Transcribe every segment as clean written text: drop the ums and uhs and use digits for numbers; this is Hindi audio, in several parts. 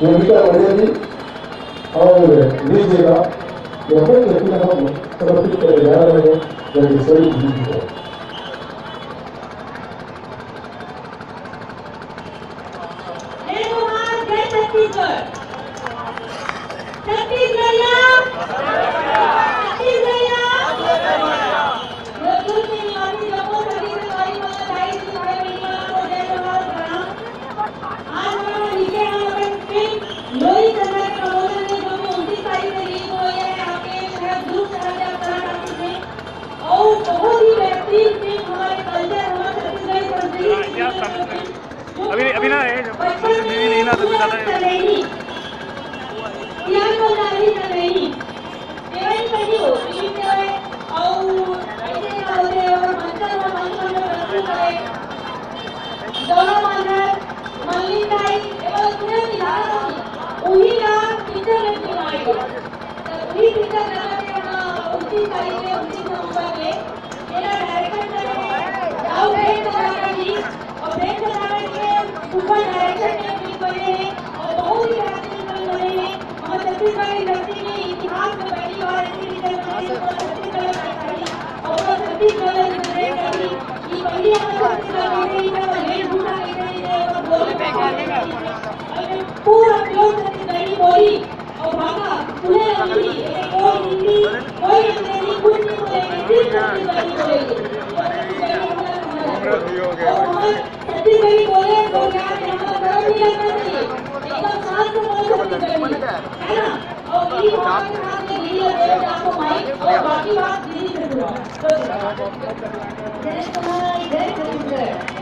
भूमिका बढ़ेगी और लीजिएगा यह व्यक्ति हम समर्पित कर जा रहे हैं जगदीश्वरी जी को। अभी ना नहीं ना तो ज्यादा पूरा क्लोज करके बोली और भागा उन्हें कोई हिंदी कोई अंग्रेजी कुछ नहीं बोलेगी सिर्फ छत्तीसगढ़ी बोले तो क्या हमारा गरम नहीं लगना चाहिए एकदम शांत से बोल छत्तीसगढ़ी है ना और ये बात के साथ में लीड लगे आपको माइक और बाकी बात धीरे से सुनो जय कुमार जय छत्तीसगढ़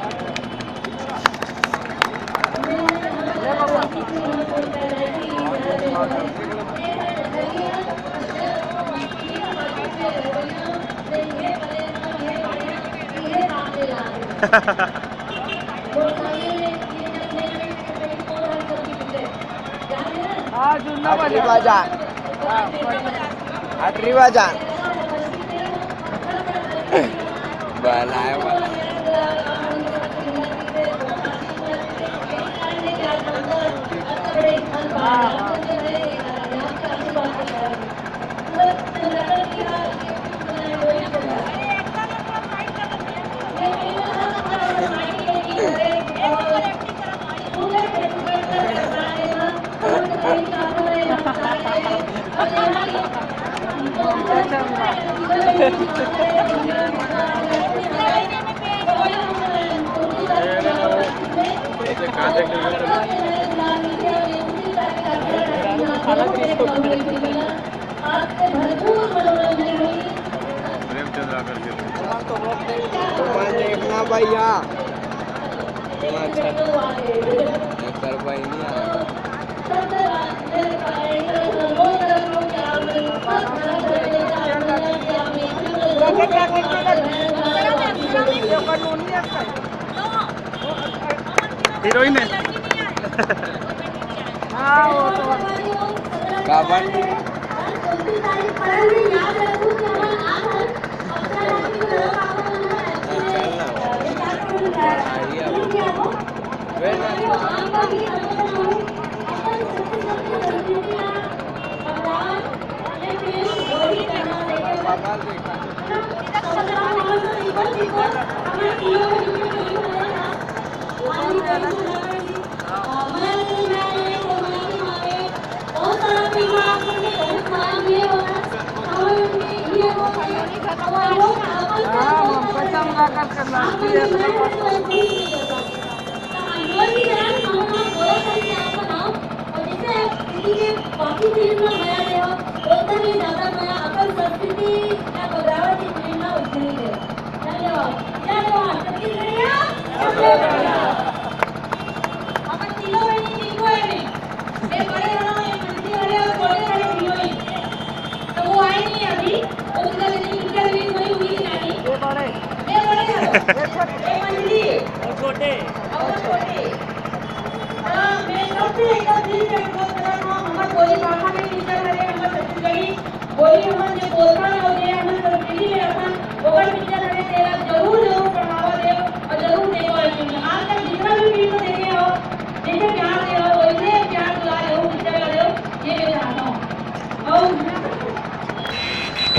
देखना भैया कर भाई नहीं आया हीरोइन है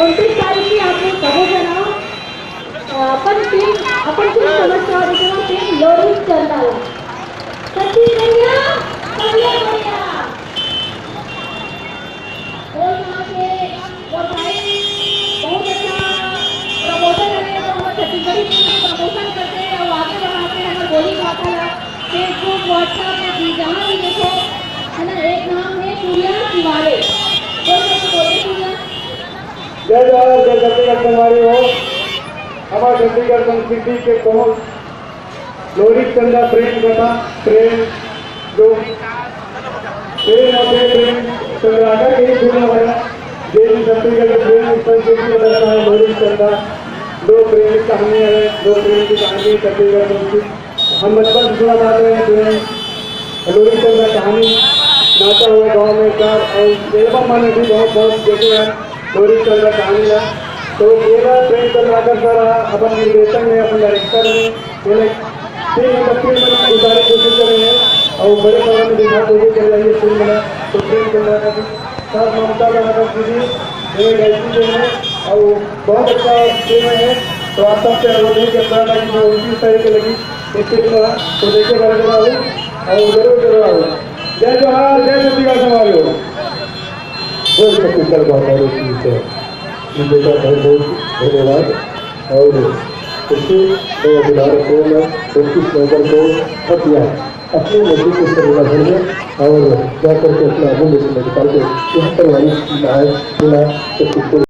29 तारीख की आपने सगळेजण आपण टीम समजतो आहोत तेव्हा टीम लोडिंग करताला सच्ची बढ़िया बढ़िया बढ़िया और यहाँ पे वो भाई बहुत अच्छा प्रमोशन है तो हम छत्तीसगढ़ी टीम में प्रमोशन करते हैं और आगे बढ़ाते हैं हमारे बोलिंग आता है फेसबुक व्हाट्सएप पे जहाँ भी देखो है ना एक नाम है सूर्या तिवारी बोले सूर्या जय जवाहर जय छत्तीसगढ़ संगवारी हो हमारे छत्तीसगढ़ संस्कृति के बहुत लोरी चंदा प्रेम कथा प्रेम जो प्रेम होते प्रेम संग्राहक के ही फिल्म है जैन छत्तीसगढ़ के प्रेम संस्कृति बताता है लोरी चंदा दो प्रेम की कहानी है दो प्रेम की कहानी छत्तीसगढ़ संस्कृति हम बचपन से सुना पाते हैं प्रेम लोरी चंदा कहानी नाचा हुए गाँव में कार और एल्बम मैंने भी बहुत देखे हैं लोरी चंदा कहानी है तो मेरा प्रेम चंद्राकर सर अपन निर्देशन में अपन डायरेक्टर में पहले 3 नंबर फिल्म में उतारे कोशिश करेंगे और बड़े पैमाने में दिखा कोशिश कर रही है फिल्म में तो प्रेम चंद्राकर सर ममता बनाकर दीदी मेरे गायकी जो है और बहुत अच्छा फिल्म है तो आप सबसे अनुरोध करता था कि जो 29 तारीख को लगी इस फिल्म तो देखे बरकरार हो और जरूर आओ जय जवाहर जय छत्तीसगढ़ संगवारी हो जय छत्तीसगढ़ बहुत देखा बहुत धन्यवाद और इससे मैं अधिकार में 25 नवंबर को हत्या अपने नजदीक के परिवार में और जाकर के अपना अमूल्य समय निकाल के 73 की